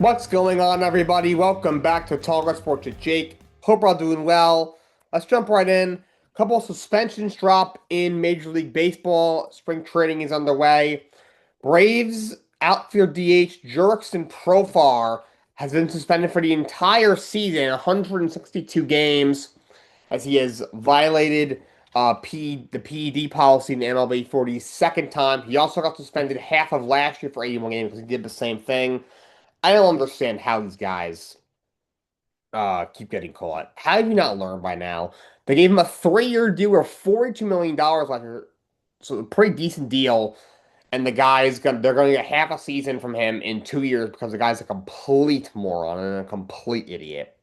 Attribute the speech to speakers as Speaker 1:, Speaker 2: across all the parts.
Speaker 1: What's going on, everybody? Welcome back to Talkin Sports with Jake. Hope we're all doing well. Let's jump right in. A couple of suspensions drop in Major League Baseball. Spring training is underway. Braves outfield DH Jurickson Profar has been suspended for the entire season, 162 games, as he has violated the PED policy in the MLB for the second time. He also got suspended half of last year for 81 games because he did the same thing. I don't understand how these guys keep getting caught. How have you not learned by now? They gave him a 3-year deal worth $42 million last year, so a pretty decent deal. And they're gonna get half a season from him in 2 years because the guy's a complete moron and a complete idiot.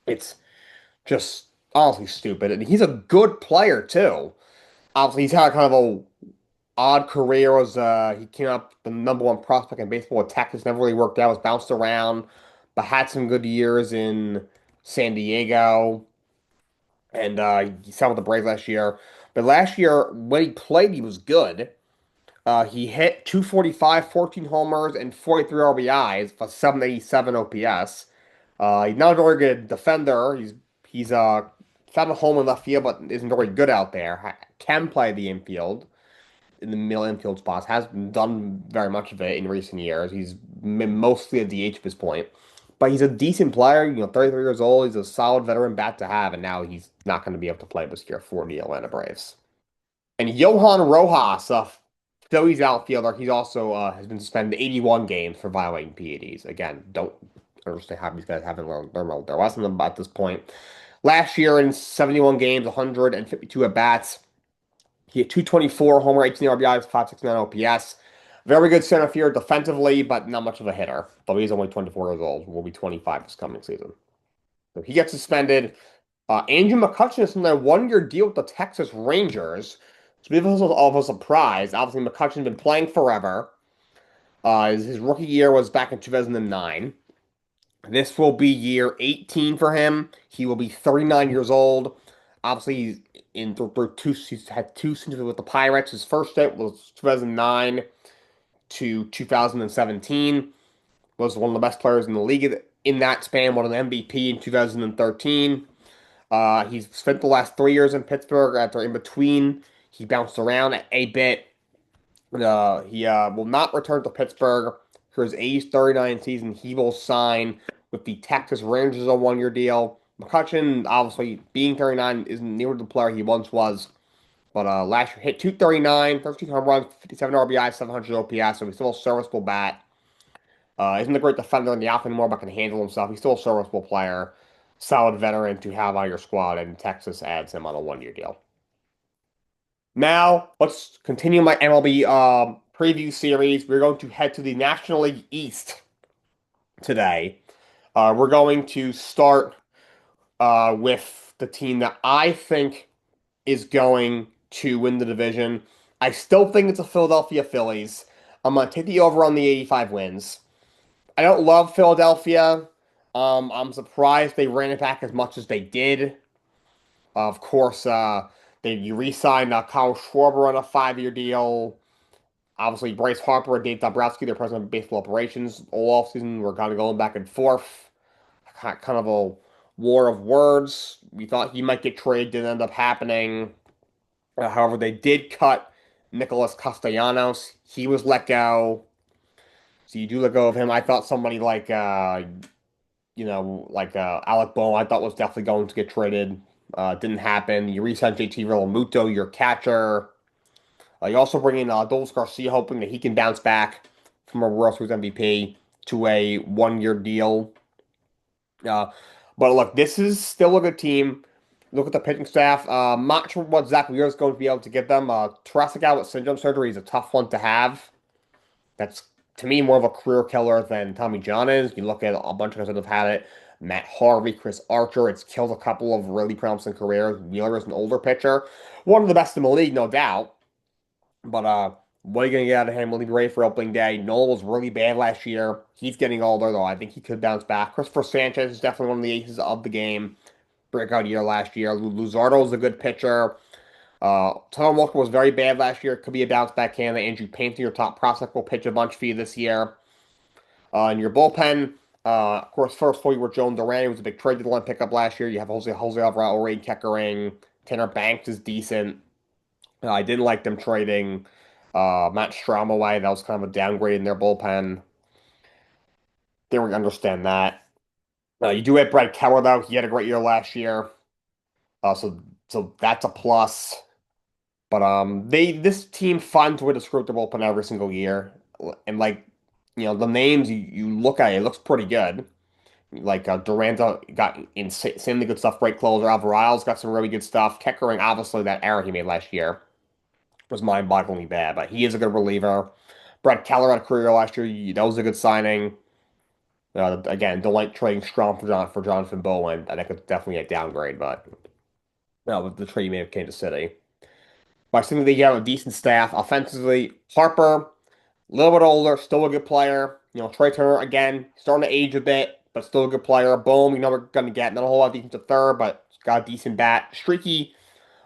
Speaker 1: It's just honestly stupid. And he's a good player too. Obviously, he's had kind of a odd career. Was He came up the number one prospect in baseball at Texas, never really worked out, was bounced around, but had some good years in San Diego, and he signed with the Braves last year. But last year, when he played, he was good. He hit 245, 14 homers, and 43 RBIs for 787 OPS. He's not a very good defender. He's found a home in left field, but isn't very good out there. Can play the infield in the middle infield spots. Hasn't done very much of it in recent years. He's mostly a DH at this point. But he's a decent player, 33 years old. He's a solid veteran bat to have, and now he's not going to be able to play this year for the Atlanta Braves. And Johan Rojas, Phillies outfielder, he's also has been suspended 81 games for violating PEDs. Again, don't understand how these guys haven't learned their lesson at this point. Last year in 71 games, 152 at bats. He had 224 homer, 18 RBIs, 569 OPS. Very good center field defensively, but not much of a hitter. But he's only 24 years old. Will be 25 this coming season. So he gets suspended. Andrew McCutchen is on a 1-year deal with the Texas Rangers. It's a bit of a surprise. Obviously, McCutchen's been playing forever. His rookie year was back in 2009. This will be year 18 for him. He will be 39 years old. Obviously, he's had two seasons with the Pirates. His first stint was 2009 to 2017. Was one of the best players in the league in that span. Won an MVP in 2013. He's spent the last 3 years in Pittsburgh. After in between, he bounced around a bit. He will not return to Pittsburgh for his age 39 season. He will sign with the Texas Rangers a 1-year deal. McCutchen, obviously, being 39, isn't near the player he once was. But last year hit 239, 13 home runs, 57 RBI, 700 OPS, so he's still a serviceable bat. Isn't a great defender in the outfield anymore, but can handle himself. He's still a serviceable player, solid veteran to have on your squad, and Texas adds him on a 1-year deal. Now, let's continue my MLB preview series. We're going to head to the National League East today. We're going to start with the team that I think is going to win the division. I still think it's the Philadelphia Phillies. I'm going to take the over on the 85 wins. I don't love Philadelphia. I'm surprised they ran it back as much as they did. Of course, you re-signed Kyle Schwarber on a 5-year deal. Obviously, Bryce Harper and Dave Dombrowski, their president of baseball operations, all offseason were kind of going back and forth. Kind of a war of words. We thought he might get traded, didn't end up happening. However, they did cut Nicholas Castellanos. He was let go. So you do let go of him. I thought somebody like, Alec Bohm, I thought was definitely going to get traded. Didn't happen. You re-signed JT Realmuto, your catcher. You also bring in Adolis Garcia, hoping that he can bounce back from a World Series MVP to a 1-year deal. But look, this is still a good team. Look at the pitching staff. Not sure what Zach Wheeler is going to be able to get them. Thoracic outlet syndrome surgery is a tough one to have. That's, to me, more of a career killer than Tommy John is. You look at a bunch of guys that have had it. Matt Harvey, Chris Archer. It's killed a couple of really promising careers. Wheeler is an older pitcher. One of the best in the league, no doubt. But what are you going to get out of him? Will he be ready for opening day? Noel was really bad last year. He's getting older, though. I think he could bounce back. Christopher Sanchez is definitely one of the aces of the game. Breakout year last year. Luzardo is a good pitcher. Tom Walker was very bad last year. Could be a bounce back candidate. Andrew Painter, your top prospect, will pitch a bunch for you this year. In your bullpen, Of course, first for you were Joan Duran, who was a big trade deadline pickup last year. You have Jose Alvarado, Ray Keckering, Tanner Banks is decent. I didn't like them trading Matt Strom away. That was kind of a downgrade in their bullpen. Didn't really understand that. You do have Brett Keller though. He had a great year last year. So that's a plus. But this team finds a way to screw up their bullpen every single year. And like the names you look at, it looks pretty good. Like Duranta got insanely good stuff, great closer. Alvarado's got some really good stuff. Keckering, obviously, that error he made last year was mind-bogglingly bad, but he is a good reliever. Brett Keller had a career last year. That was a good signing. Again, don't like trading Strom for Jonathan Bowen. I think it's definitely a downgrade, but no, the trade he made with Kansas City. But I think they have a decent staff offensively. Harper, a little bit older, still a good player. Trey Turner again, starting to age a bit, but still a good player. Bohm, we're going to get not a whole lot of defensive third, but got a decent bat. Streaky,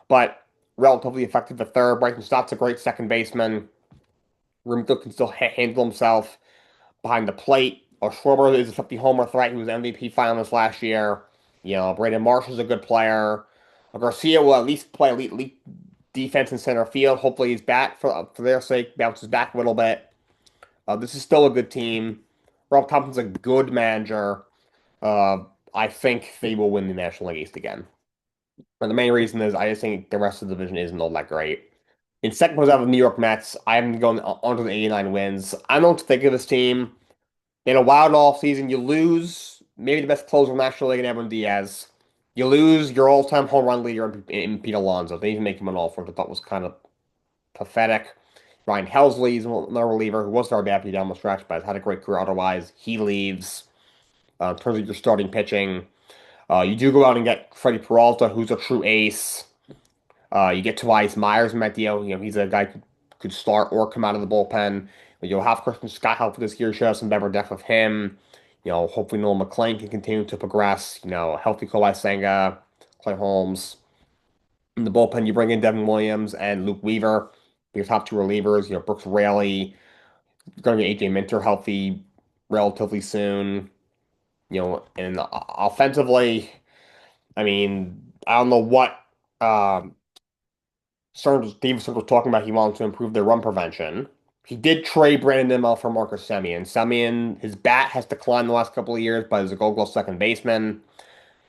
Speaker 1: but relatively effective at third. Bryson Stott's a great second baseman. Rimko can still handle himself behind the plate. Or Schwarber is a 50 homer threat. He was MVP finalist last year. Brandon Marsh is a good player. Garcia will at least play elite defense in center field. Hopefully he's back for their sake, bounces back a little bit. This is still a good team. Rob Thompson's a good manager. Uh, I think they will win the National League East again. And the main reason is I just think the rest of the division isn't all that great. In second place, I have the New York Mets. I'm going on to the 89 wins. I don't know what to think of this team. In a wild off season, you lose maybe the best closer in the National League in Edwin Diaz. You lose your all-time home run leader in Pete Alonso. They even make him an all-for, which I thought was kind of pathetic. Ryan Helsley is another reliever who was very bad down the stretch, but has had a great career otherwise. He leaves. In terms of your starting pitching, you do go out and get Freddie Peralta, who's a true ace. You get Tobias Myers in that deal. He's a guy who could start or come out of the bullpen. You'll have Christian Scott help this year, show some better depth with him. Hopefully Noel McClain can continue to progress. Healthy Kawhi Senga, Clay Holmes. In the bullpen, you bring in Devin Williams and Luke Weaver, your top two relievers. Brooks Raley, going to get AJ Minter healthy relatively soon. And offensively, I mean, I don't know what Davidson was talking about. He wanted to improve their run prevention. He did trade Brandon Nimmo for Marcus Semien. Semien, his bat has declined the last couple of years, but he's a Gold Glove second baseman.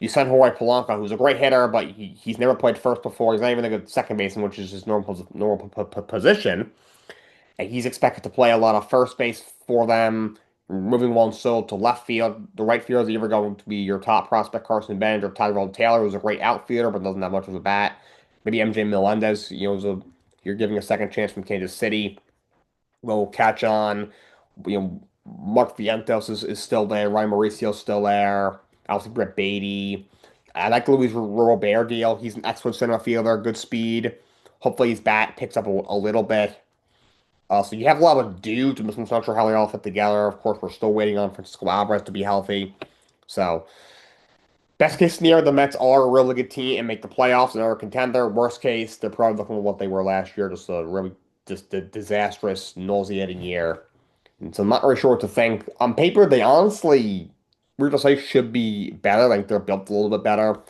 Speaker 1: You sent Jorge Polanco, who's a great hitter, but he's never played first before. He's not even a good second baseman, which is his normal position. And he's expected to play a lot of first base for them, moving one so to left field. The right field is either going to be your top prospect, Carson Bennett, or Tyrell Taylor, who's a great outfielder, but doesn't have much of a bat. Maybe MJ Melendez, you're giving a second chance from Kansas City. Will catch on. Mark Vientos is still there. Ryan Mauricio's still there. Obviously, Brett Beatty. I like Luis Robert deal. He's an excellent center fielder, good speed. Hopefully, his bat picks up a little bit. So you have a lot of dudes. I'm just not sure how they all fit together. Of course, we're still waiting on Francisco Alvarez to be healthy. So, best case scenario, the Mets are a really good team and make the playoffs and are a contender. Worst case, they're probably looking at what they were last year, just a really just a disastrous, nauseating year. And so I'm not really sure what to think. On paper, they honestly, weird to say, should be better. Like they're built a little bit better.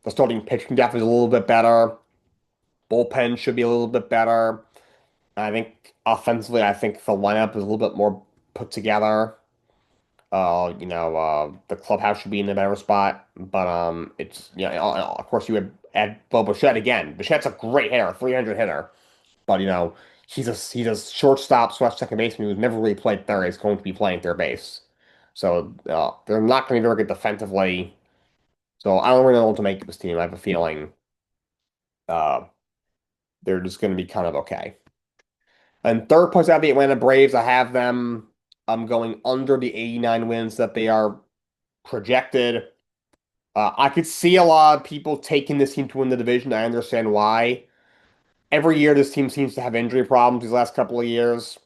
Speaker 1: The starting pitching depth is a little bit better. Bullpen should be a little bit better. I think offensively, I think the lineup is a little bit more put together. The clubhouse should be in a better spot, but it's of course you would add Bo Bichette again. Bichette's a great hitter, a 300 hitter, but he's a shortstop slash second baseman who's never really played third. He's going to be playing third base, so they're not going to be very good defensively. So I don't really know what to make of this team. I have a feeling uh, they're just going to be kind of okay. And third place out the Atlanta Braves, I have them. I'm going under the 89 wins that they are projected. I could see a lot of people taking this team to win the division. I understand why. Every year, this team seems to have injury problems these last couple of years.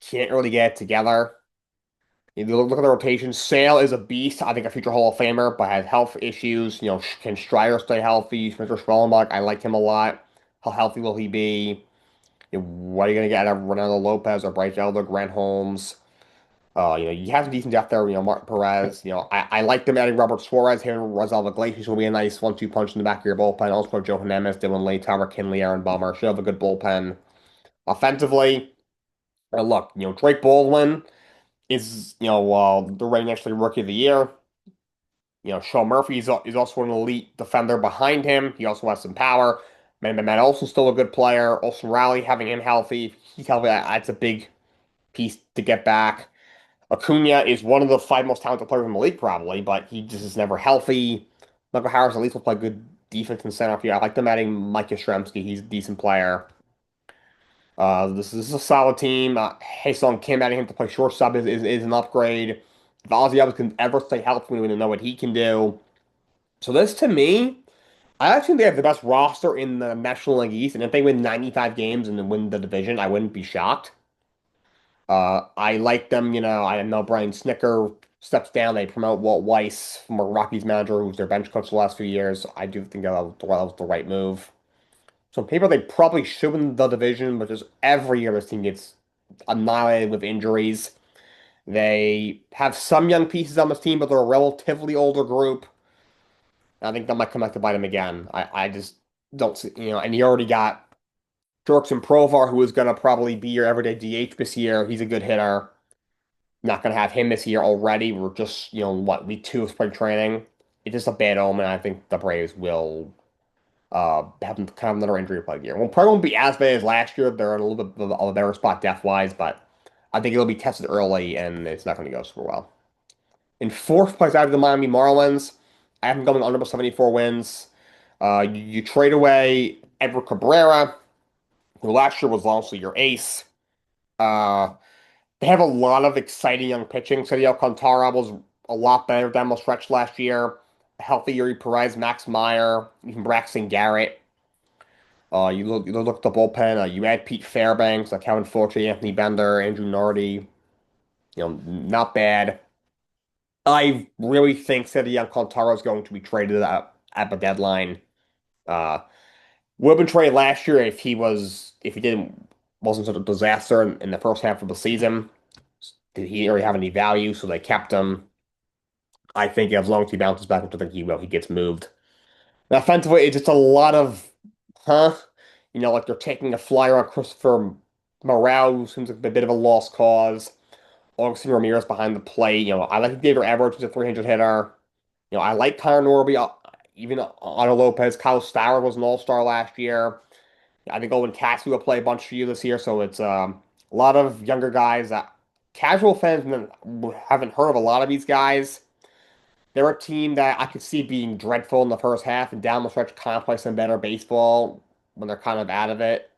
Speaker 1: Can't really get it together. If you look at the rotation, Sale is a beast. I think a future Hall of Famer, but has health issues. Can Strider stay healthy? Spencer Schwellenbach, I like him a lot. How healthy will he be? What are you going to get out of Ronaldo Lopez or Bryce Elder, Grant Holmes? You have some decent depth there. Martin Perez. I like them adding Robert Suarez here. Rosal Iglesias will be a nice 1-2 punch in the back of your bullpen. Also, Joe Jimenez, Dylan Lee, Tyler Kinley, Aaron Bummer should have a good bullpen. Offensively, look, Drake Baldwin is, the reigning actually rookie of the year. Sean Murphy is also an elite defender behind him. He also has some power. Matt Olson's still a good player. Olson Rally, having him healthy, he's healthy. That's a big piece to get back. Acuna is one of the five most talented players in the league, probably, but he just is never healthy. Michael Harris at least will play good defense in center field. I like them adding Mike Yastrzemski. He's a decent player. This is a solid team. Haesung Kim adding him to play shortstop is an upgrade. If Ozzy Albies can ever stay healthy, we don't know what he can do. So this, to me, I actually think they have the best roster in the National League East, and if they win 95 games and then win the division, I wouldn't be shocked. I like them, I know Brian Snicker steps down. They promote Walt Weiss from a Rockies manager who's their bench coach the last few years. I do think that was the right move. So on paper, they probably should win the division, but just every year this team gets annihilated with injuries. They have some young pieces on this team, but they're a relatively older group. I think that might come back to bite them again. I just don't see, and you already got Jurickson Provar, who is going to probably be your everyday DH this year. He's a good hitter. Not going to have him this year already. We're just, what, week 2 of spring training. It's just a bad omen. I think the Braves will have kind of another injury plague year. Well, probably won't be as bad as last year. They're in a little bit of a better spot depth-wise, but I think it'll be tested early, and it's not going to go super well. In fourth place, I have the Miami Marlins. I have them going under 74 wins. You trade away Edward Cabrera, who last year was honestly your ace. Uh, they have a lot of exciting young pitching. City Alcantara was a lot better down the stretch last year. Healthy Yuri Perez, Max Meyer, even Braxton Garrett. You look at the bullpen. You add Pete Fairbanks, Kevin Forte, Anthony Bender, Andrew Nardi. Not bad. I really think City Alcantara is going to be traded at the deadline. Uh, would have been traded last year if he wasn't such a disaster in the first half of the season. Did he already have any value? So they kept him. I think as long as he bounces back, which I think he will, he gets moved. Now, offensively, it's just a lot of, huh? Like they're taking a flyer on Christopher Morel, who seems like a bit of a lost cause. Augustin Ramirez behind the plate. I like David Everett, who's a 300 hitter. I like Connor Norby, even Otto Lopez. Kyle Stowers was an all-star last year. I think Owen Cassidy will play a bunch for you this year, so it's a lot of younger guys that casual fans haven't heard of a lot of these guys. They're a team that I could see being dreadful in the first half and down the stretch kind of play some better baseball when they're kind of out of it.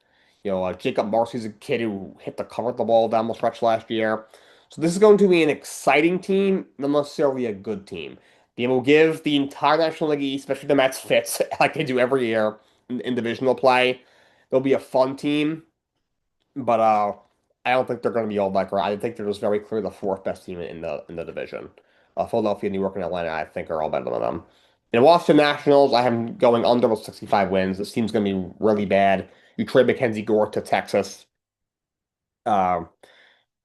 Speaker 1: Jacob Marcy's a kid who hit the cover of the ball down the stretch last year. So this is going to be an exciting team, not necessarily a good team. They will give the entire National League East, especially the Mets, fits like they do every year in divisional play. They'll be a fun team, but I don't think they're going to be all that great. I think they're just very clear the fourth best team in the division. Philadelphia, New York, and Atlanta, I think, are all better than them. In Washington Nationals, I am going under with 65 wins. This team's going to be really bad. You trade Mackenzie Gore to Texas. Uh,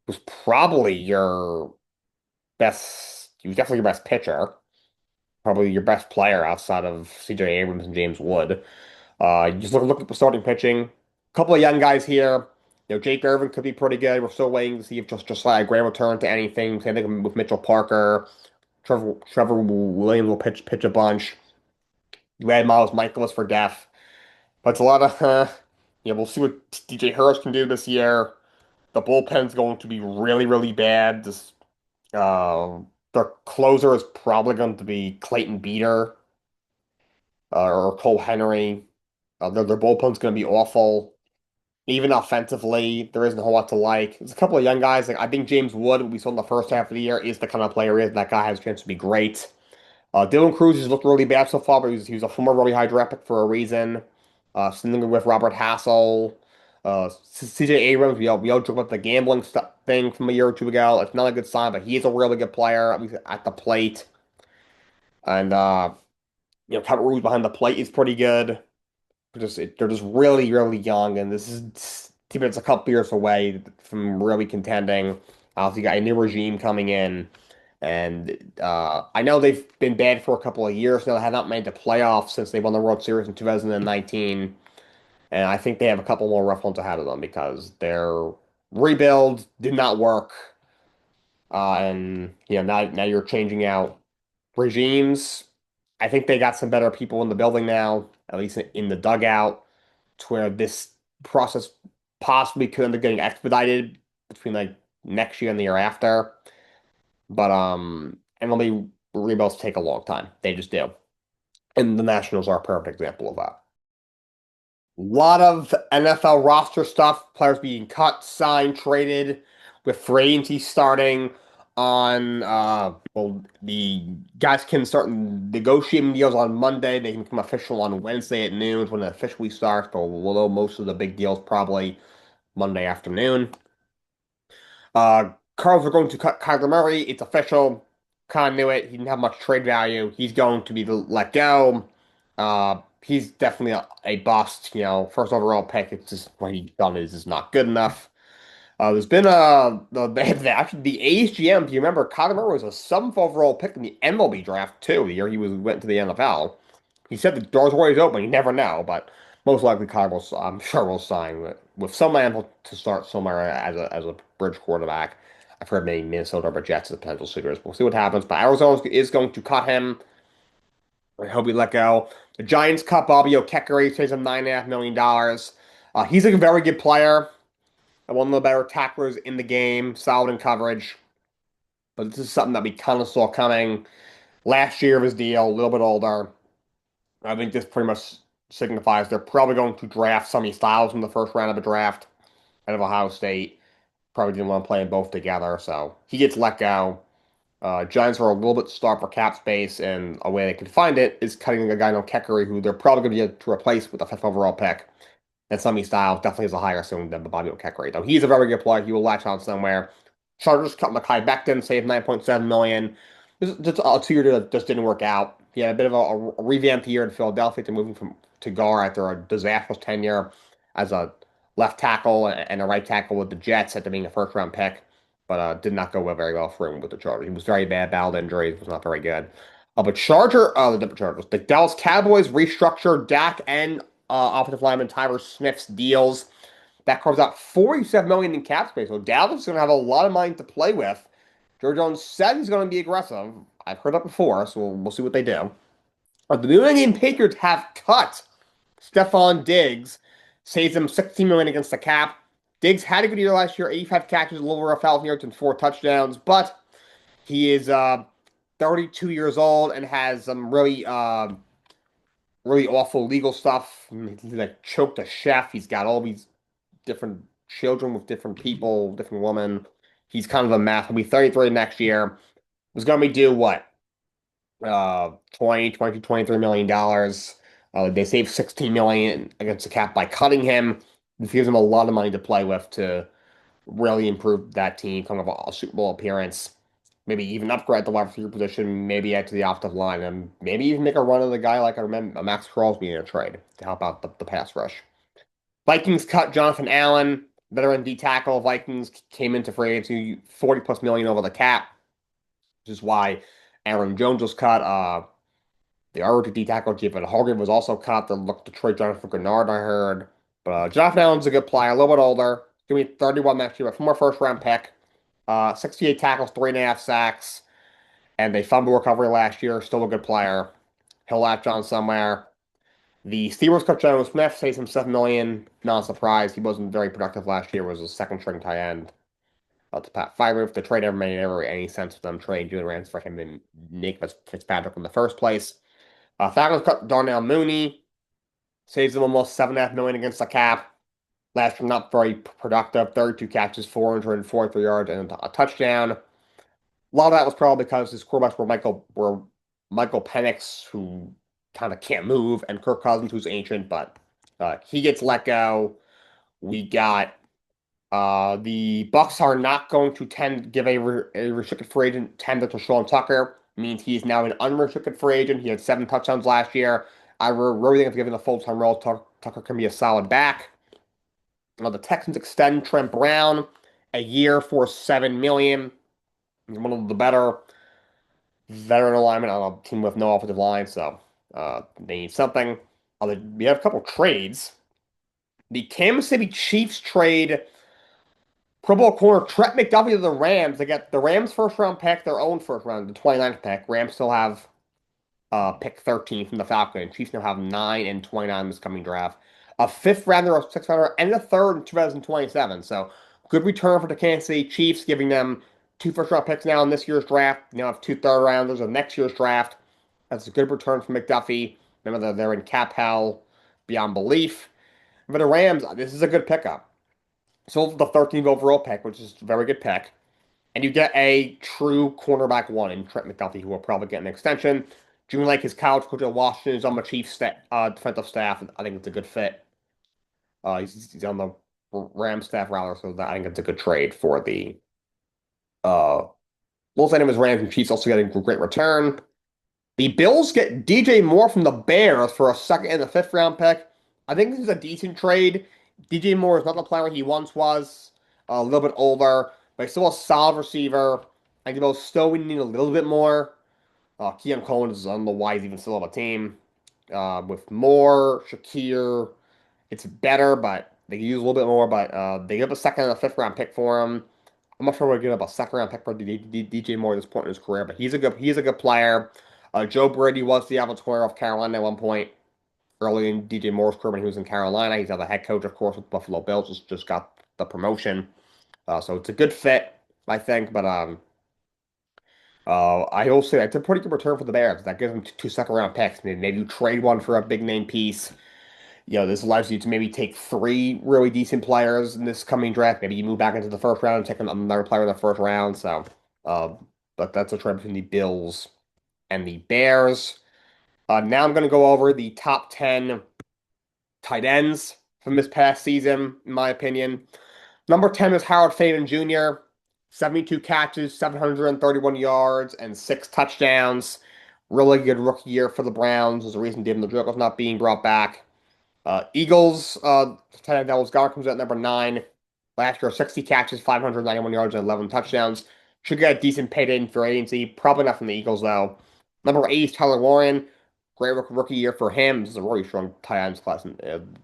Speaker 1: was probably your best. He was definitely your best pitcher. Probably your best player outside of C.J. Abrams and James Wood. You just look at the starting pitching. A couple of young guys here. Jake Irvin could be pretty good. We're still waiting to see if just like Gray return to anything. Same thing with Mitchell Parker. Trevor Williams will pitch a bunch. You add Miles Michaelis for depth. But it's a lot of, we'll see what DJ Harris can do this year. The bullpen's going to be really, really bad. Their closer is probably going to be Clayton Beater or Cole Henry. Their bullpen's going to be awful. Even offensively, there isn't a whole lot to like. There's a couple of young guys. Like I think James Wood, we saw in the first half of the year, is the kind of player he is. That guy has a chance to be great. Dylan Cruz has looked really bad so far, but he was a former really high draft pick for a reason. Sitting with Robert Hassel. CJ Abrams, we all joked about the gambling stuff thing from a year or two ago. It's not a good sign, but he's a really good player, at least at the plate. And Kevin Ruiz behind the plate is pretty good. They're just really, really young, and this is team that's a couple years away from really contending. Obviously, got a new regime coming in, and I know they've been bad for a couple of years now. They have not made the playoffs since they won the World Series in 2019, and I think they have a couple more rough ones ahead of them because their rebuild did not work. And now you're changing out regimes. I think they got some better people in the building now, at least in the dugout, to where this process possibly could end up getting expedited between like next year and the year after. But MLB rebuilds take a long time. They just do. And the Nationals are a perfect example of that. A lot of NFL roster stuff, players being cut, signed, traded, with free agency starting on the guys can start negotiating deals on Monday. They can become official on Wednesday at noon when it officially starts, but we'll know most of the big deals probably Monday afternoon. Cardinals are going to cut Kyler Murray. It's official. Khan knew it. He didn't have much trade value. He's going to be let go. He's definitely a bust. First overall pick. It's just what he's done is not good enough. There's been actually the A's GM. If you remember, Kyler Murray was a seventh overall pick in the MLB draft too. The year he went to the NFL. He said the door's always open. You never know, but most likely Cardinals, I'm sure, will sign with some man to start somewhere as a bridge quarterback. I've heard maybe Minnesota or Jets as potential suitors. We'll see what happens. But Arizona is going to cut him. I hope he let go. The Giants cut Bobby O'Keckery, pays him $9.5 million. He's a very good player, and one of the better tacklers in the game, solid in coverage. But this is something that we kind of saw coming last year of his deal, a little bit older. I think this pretty much signifies they're probably going to draft Sonny Styles in the first round of the draft out of Ohio State. Probably didn't want to play them both together, so he gets let go. Giants are a little bit starved for cap space, and a way they can find it is cutting a guy named Keckery, who they're probably going to get to replace with a fifth overall pick. And Sonny Styles definitely has a higher ceiling than Bobby Keckery, though he's a very good player. He will latch on somewhere. Chargers cut Mekhi Becton, saved $9.7 million. Just a 2 year that just didn't work out. He had a bit of a revamped year in Philadelphia to moving from to Gar after a disastrous tenure as a left tackle and a right tackle with the Jets after being a first round pick, but did not go very well for him with the Chargers. He was very bad, battled injuries, was not very good. The Dallas Cowboys restructured Dak and offensive lineman Tyler Smith's deals. That carves out $47 million in cap space. So Dallas is going to have a lot of money to play with. George Jones said he's going to be aggressive. I've heard that before, so we'll see what they do. The New England Patriots have cut Stephon Diggs, saves them $16 million against the cap. Diggs had a good year last year, 85 catches, a little over 1,000 yards and 4 touchdowns, but he is 32 years old and has some really awful legal stuff. He like choked a chef. He's got all these different children with different people, different women. He's kind of a mess. He'll be 33 next year. Was going to be due what? 23 million dollars. They saved 16 million against the cap by cutting him. This gives him a lot of money to play with to really improve that team, come up a Super Bowl appearance, maybe even upgrade the wide receiver position, maybe add to the offensive line, and maybe even make a run of the guy like I remember Max Crosby in a trade to help out the pass rush. Vikings cut Jonathan Allen, veteran D tackle. Vikings came into free agency 40 plus million over the cap, which is why Aaron Jones was cut. The other D tackle, Javon Hogan, was also cut. They looked to trade Jonathan Grenard, I heard. But Jonathan Allen's a good player, a little bit older. He's going to be 31 next year, a former first round pick. 68 tackles, 3.5 sacks, and they fumble recovery last year. Still a good player. He'll latch on somewhere. The Steelers cut Jono Smith, saves him $7 million. Not a surprise. He wasn't very productive last year. Was a second string tight end. To Pat If the trade ever made any sense with them trading Jalen Ramsey for him and Nick Fitzpatrick in the first place. Falcons cut Darnell Mooney, saves them almost $7.5 million against the cap. Last year, not very productive. 32 catches, 443 yards, and a touchdown. A lot of that was probably because his quarterbacks were Michael Penix, who kind of can't move, and Kirk Cousins, who's ancient, but he gets let go. We got the Bucks are not going to give a restricted free agent tender to Sean Tucker. Means he is now an unrestricted free agent. He had 7 touchdowns last year. I really think if given a full-time role, Tucker can be a solid back. The Texans extend Trent Brown a year for 7 million. He's one of the better veteran alignment on a team with no offensive line, so they need something. We have a couple trades. The Kansas City Chiefs trade Pro Bowl corner Trent McDuffie to the Rams. They get the Rams first round pick, their own first round, the 29th pick. Rams still have pick 13 from the Falcons. Chiefs now have 9 and 29 this coming draft. A fifth rounder, a sixth rounder, and a third in 2027. So good return for the Kansas City Chiefs, giving them two first round picks now in this year's draft. Now have two third rounders in next year's draft. That's a good return for McDuffie. Remember that they're in cap hell beyond belief. For the Rams, this is a good pickup. So the 13th overall pick, which is a very good pick. And you get a true cornerback one in Trent McDuffie, who will probably get an extension. June Lake, his college coach at Washington, is on the Chiefs defensive staff. I think it's a good fit. He's on the Rams staff rather, so I think it's a good trade for the uh, Los Angeles Rams and Chiefs. Also getting a great return. The Bills get DJ Moore from the Bears for a second and a fifth round pick. I think this is a decent trade. DJ Moore is not the player he once was, a little bit older, but he's still a solid receiver. I think they'll still need a little bit more. Keon Cohen is, I don't know why he's even still on the team. With Moore, Shakir, it's better, but they can use a little bit more. But they give up a second and a fifth round pick for him. I'm not sure we're giving up a second round pick for DJ Moore at this point in his career, but he's a good player. Joe Brady was the offensive coordinator of Carolina at one point, early in DJ Moore's career when he was in Carolina. He's now the head coach, of course, with Buffalo Bills. Just got the promotion, so it's a good fit, I think. But I will say it's a pretty good return for the Bears. That gives them two second round picks. Maybe you trade one for a big name piece. This allows you to maybe take three really decent players in this coming draft. Maybe you move back into the first round and take another player in the first round. So, uh, but that's a trade between the Bills and the Bears. Now I'm going to go over the top 10 tight ends from this past season, in my opinion. Number 10 is Howard Faden Jr., 72 catches, 731 yards, and 6 touchdowns. Really good rookie year for the Browns. There's a reason David Njoku's not being brought back. Eagles, tight end Dallas Goedert comes at number 9. Last year, 60 catches, 591 yards, and 11 touchdowns. Should get a decent payday in free agency. Probably not from the Eagles, though. Number 8 is Tyler Warren. Great rookie year for him. This is a really strong tight ends class in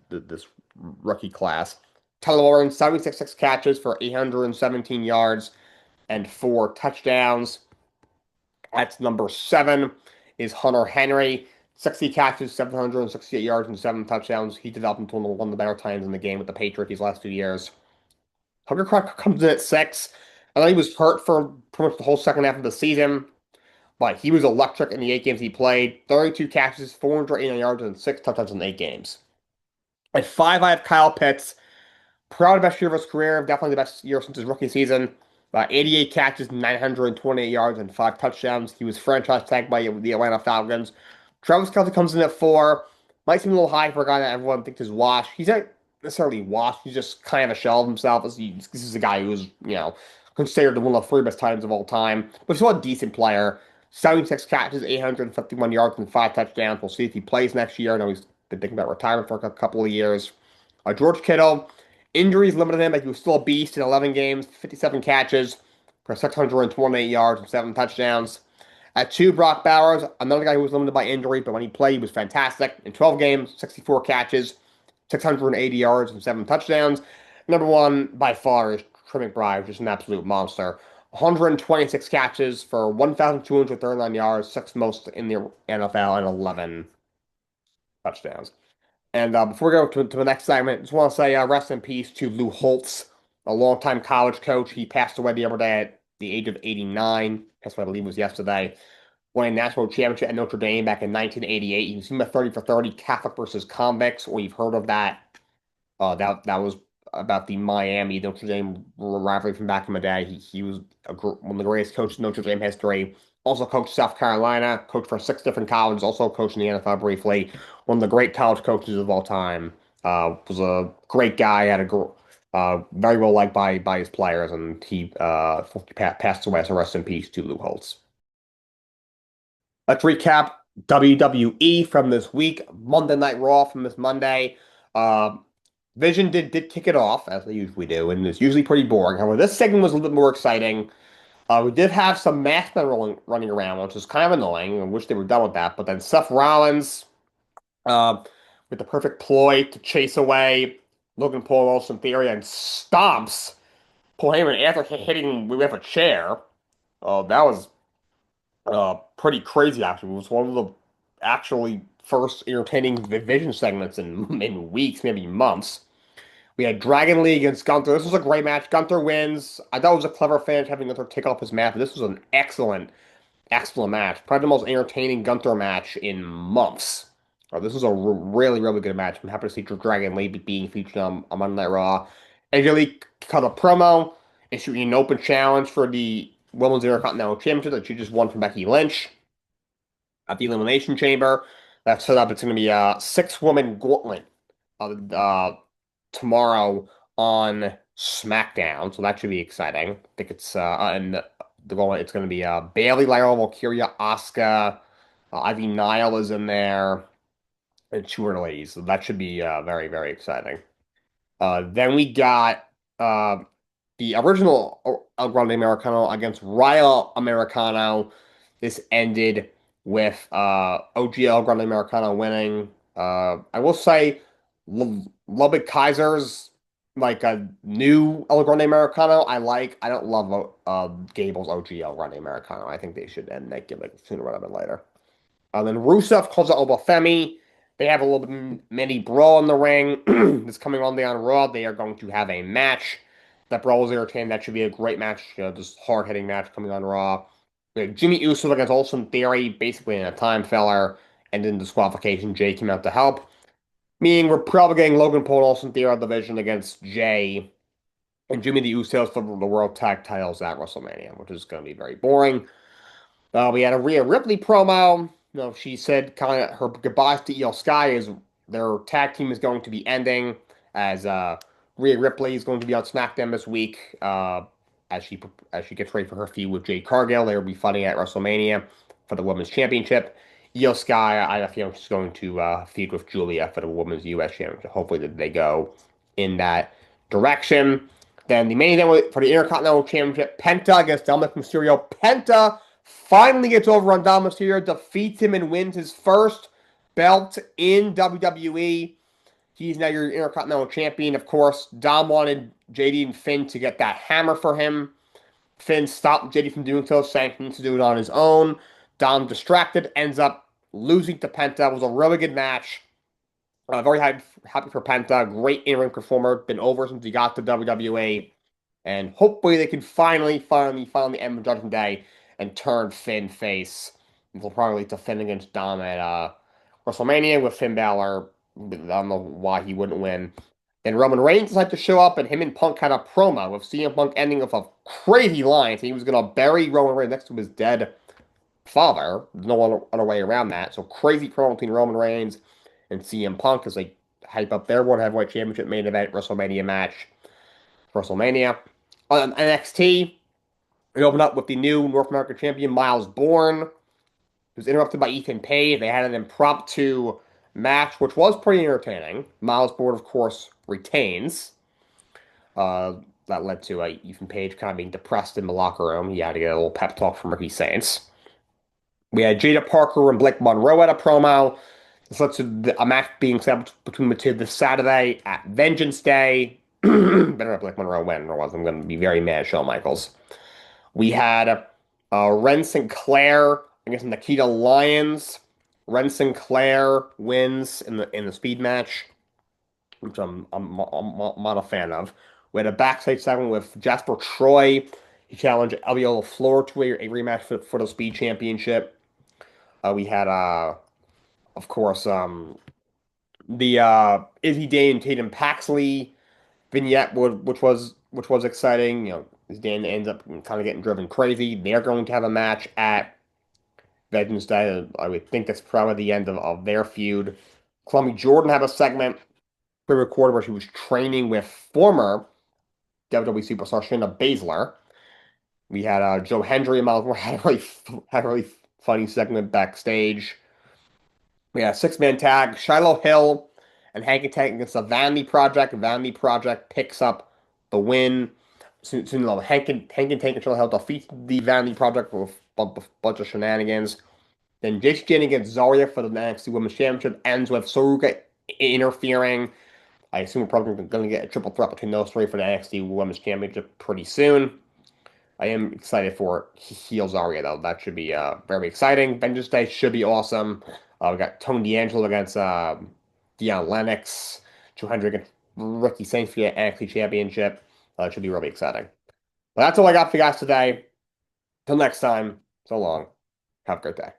Speaker 1: this rookie class. Tyler Warren, 76 catches for 817 yards and 4 touchdowns. That's number 7 is Hunter Henry. 60 catches, 768 yards, and 7 touchdowns. He developed into one of the better tight ends in the game with the Patriots these last 2 years. Hunter Clark comes in at 6. I know he was hurt for pretty much the whole second half of the season, but he was electric in the 8 games he played. 32 catches, 489 yards, and 6 touchdowns in 8 games. At 5, I have Kyle Pitts. Probably the best year of his career. Definitely the best year since his rookie season. 88 catches, 928 yards, and 5 touchdowns. He was franchise tagged by the Atlanta Falcons. Travis Kelce comes in at 4. Might seem a little high for a guy that everyone thinks is washed. He's not necessarily washed. He's just kind of a shell of himself. This is a guy who's, considered one of the 3 best tight ends of all time. But he's still a decent player. 76 catches, 851 yards, and 5 touchdowns. We'll see if he plays next year. I know he's been thinking about retirement for a couple of years. George Kittle, injuries limited him, but he was still a beast in 11 games, 57 catches for 628 yards and 7 touchdowns. At 2, Brock Bowers, another guy who was limited by injury, but when he played, he was fantastic. In 12 games, 64 catches, 680 yards, and 7 touchdowns. Number 1, by far, is Trey McBride, just an absolute monster. 126 catches for 1,239 yards, 6th most in the NFL, and 11 touchdowns. And before we go to the next segment, just want to say rest in peace to Lou Holtz, a longtime college coach. He passed away the other day at the age of 89. That's what I believe was yesterday. Won a national championship at Notre Dame back in 1988. He was in the 30 for 30 Catholic versus convicts. We've heard of that. That was about the Miami Notre Dame rivalry from back in the day. He was one of the greatest coaches in Notre Dame history. Also coached South Carolina, coached for 6 different colleges, also coached in the NFL briefly. One of the great college coaches of all time. Was a great guy, had very well liked by his players, and he passed away. So rest in peace to Lou Holtz. Let's recap WWE from this week. Monday Night Raw from this Monday. Vision did kick it off, as they usually do, and it's usually pretty boring. However, this segment was a little bit more exciting. We did have some masked men running around, which was kind of annoying. I wish they were done with that. But then Seth Rollins, uh, with the perfect ploy to chase away Logan Paul, Austin Theory, and stomps Paul Heyman after hitting him with a chair. That was pretty crazy, actually. It was one of the actually first entertaining Vision segments in weeks, maybe months. We had Dragon Lee against Gunther. This was a great match. Gunther wins. I thought it was a clever finish having Gunther take off his mask. But this was an excellent match. Probably the most entertaining Gunther match in months. This was a really, really good match. I'm happy to see Dragon Lee being featured on Monday Night Raw. AJ Lee cut a promo, issuing an open challenge for the Women's Intercontinental Championship that she just won from Becky Lynch at the Elimination Chamber. That's set up. It's going to be a six-woman gauntlet uh, tomorrow on SmackDown, so that should be exciting. I think it's and the goal it's going to be Bayley, Lyra, Valkyria, Asuka, Ivy Nile is in there, and two other ladies. So that should be very very exciting. Then we got uh, the original El Grande Americano against Raya Americano. This ended with OGL Grande Americano winning. I will say Lubbock Kaiser's like a new El Grande Americano. I like. I don't love Gable's OGL Grande Americano. I think they should end that gimmick sooner rather than later. Then Rusev calls out Obafemi. They have a little bit mini brawl in the ring. It's coming on on Raw. They are going to have a match. That brawl was entertaining. That should be a great match. Just hard hitting match coming on Raw. We had Jimmy Uso against Austin Theory, basically in a time filler, and in disqualification. Jay came out to help. Meaning we're probably getting Logan Paul and Austin Theory out division against Jay and Jimmy the Usos for the World Tag Titles at WrestleMania, which is going to be very boring. We had a Rhea Ripley promo. She said kind of her goodbyes to Io Sky is their tag team is going to be ending as Rhea Ripley is going to be on SmackDown this week as she gets ready for her feud with Jade Cargill. They will be fighting at WrestleMania for the Women's Championship. Io Sky, I feel she's going to feud with Julia for the Women's U.S. Championship. Hopefully they go in that direction. Then the main event for the Intercontinental Championship, Penta against Dominic Mysterio. Penta finally gets over on Dom Mysterio, defeats him, and wins his first belt in WWE. He's now your Intercontinental Champion. Of course, Dom wanted JD and Finn to get that hammer for him. Finn stopped JD from doing so, saying he needs to do it on his own. Dom, distracted, ends up losing to Penta. It was a really good match. Very happy for Penta. Great in-ring performer. Been over since he got to WWE. And hopefully they can finally end Judgment Day and turn Finn face. It'll probably lead to Finn against Dom at WrestleMania with Finn Balor. I don't know why he wouldn't win. Then Roman Reigns decided to show up, and him and Punk had a promo with CM Punk ending with a crazy line. So he was going to bury Roman Reigns next to his dead father. There's no other way around that. So crazy promo between Roman Reigns and CM Punk as they hype up their World Heavyweight Championship main event WrestleMania match. WrestleMania. On NXT, we opened up with the new North American champion, Miles Bourne. It was interrupted by Ethan Page. They had an impromptu match, which was pretty entertaining. Miles Bourne, of course, retains. That led to Ethan Page kind of being depressed in the locker room. He had to get a little pep talk from Ricky Saints. We had Jada Parker and Blake Monroe at a promo. This led to a match being set up between the two this Saturday at Vengeance Day. Better not Blake Monroe win, otherwise I'm going to be very mad at Shawn Michaels. We had Ren Sinclair against Nikita Lyons. Ren Sinclair wins in the speed match, which I'm not a fan of. We had a backstage segment with Jasper Troy. He challenged Elio LaFleur to a rematch for the speed championship. We had of course the Izzy Day and Tatum Paxley vignette, which was exciting. Dan ends up kind of getting driven crazy. They're going to have a match at Vengeance Day. I would think that's probably the end of their feud. Columbia Jordan had a segment pre-recorded where she was training with former WWE superstar Shayna Baszler. We had Joe Hendry and Miles Moore had a really funny segment backstage. We had a six-man tag. Shiloh Hill and Hanging Tank against the Vanity Project. Vanity Project picks up the win. Soon enough, Hanging Tank control help defeat the Vanity Project with a bunch of shenanigans. Then Jason Jin against Zarya for the NXT Women's Championship ends with Soruka interfering. I assume we're probably going to get a triple threat between those three for the NXT Women's Championship pretty soon. I am excited for heel Zarya though. That should be very exciting. Vengeance Day should be awesome. We got Tony D'Angelo against Deion Lennox, 200 against Ricky Saints for the NXT Championship. It should be really exciting. But that's all I got for you guys today. Till next time, so long. Have a great day.